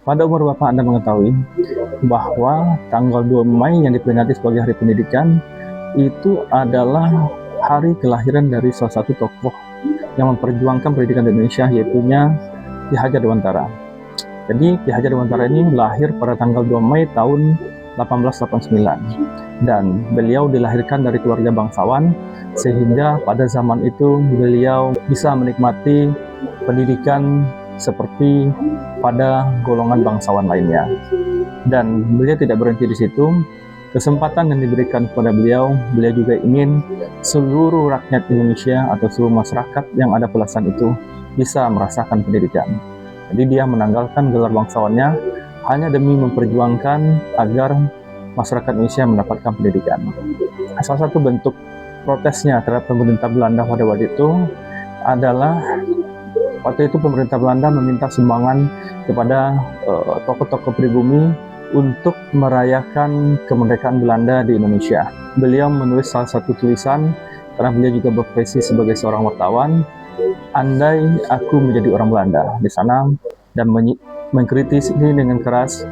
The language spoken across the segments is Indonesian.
Pada umur Bapak Anda mengetahui bahwa tanggal 2 Mei yang diperingati sebagai Hari Pendidikan itu adalah hari kelahiran dari salah satu tokoh yang memperjuangkan pendidikan di Indonesia, yaitu Ki Hajar Dewantara. Jadi Ki Hajar Dewantara ini lahir pada tanggal 2 Mei tahun 1889 dan beliau dilahirkan dari keluarga bangsawan, sehingga pada zaman itu beliau bisa menikmati pendidikan seperti pada golongan bangsawan lainnya. Dan beliau tidak berhenti di situ. Kesempatan yang diberikan kepada beliau juga ingin seluruh rakyat Indonesia atau seluruh masyarakat yang ada pelasan itu bisa merasakan pendidikan. Jadi dia menanggalkan gelar bangsawannya hanya demi memperjuangkan agar masyarakat Indonesia mendapatkan pendidikan. Salah satu bentuk protesnya terhadap pemerintah Belanda pada waktu itu adalah waktu itu pemerintah Belanda meminta sumbangan kepada tokoh-tokoh pribumi untuk merayakan kemerdekaan Belanda di Indonesia. Beliau menulis salah satu tulisan, karena beliau juga berprofesi sebagai seorang wartawan, andai aku menjadi orang Belanda di sana, dan mengkritisi ini dengan keras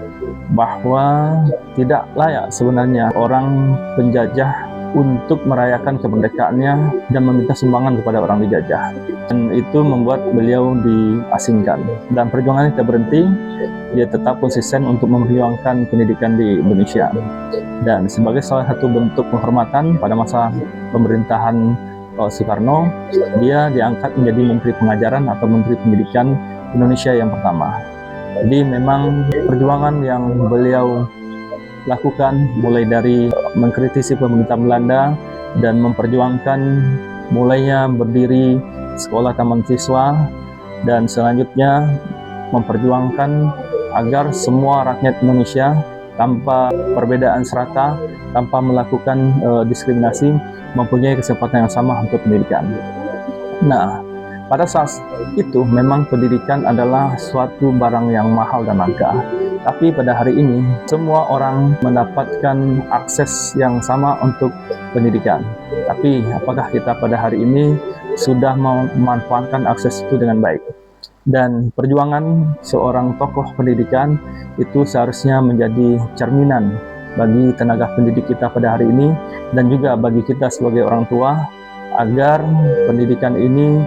bahwa tidak layak sebenarnya orang penjajah untuk merayakan kemerdekaannya dan meminta sumbangan kepada orang dijajah. Dan itu membuat beliau diasingkan. Dan perjuangannya tidak berhenti, dia tetap konsisten untuk memperjuangkan pendidikan di Indonesia. Dan sebagai salah satu bentuk penghormatan pada masa pemerintahan Soekarno, dia diangkat menjadi Menteri Pengajaran atau Menteri Pendidikan Indonesia yang pertama. Jadi memang perjuangan yang beliau lakukan mulai dari mengkritisi pemerintah Belanda dan memperjuangkan mulainya berdiri sekolah taman siswa, dan selanjutnya memperjuangkan agar semua rakyat Indonesia tanpa perbedaan serata, tanpa melakukan diskriminasi, mempunyai kesempatan yang sama untuk pendidikan. Nah, pada saat itu memang pendidikan adalah suatu barang yang mahal dan langka. Tapi pada hari ini, semua orang mendapatkan akses yang sama untuk pendidikan. Tapi apakah kita pada hari ini sudah memanfaatkan akses itu dengan baik? Dan perjuangan seorang tokoh pendidikan itu seharusnya menjadi cerminan bagi tenaga pendidik kita pada hari ini, dan juga bagi kita sebagai orang tua, agar pendidikan ini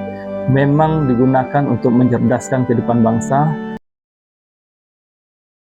memang digunakan untuk mencerdaskan kehidupan bangsa,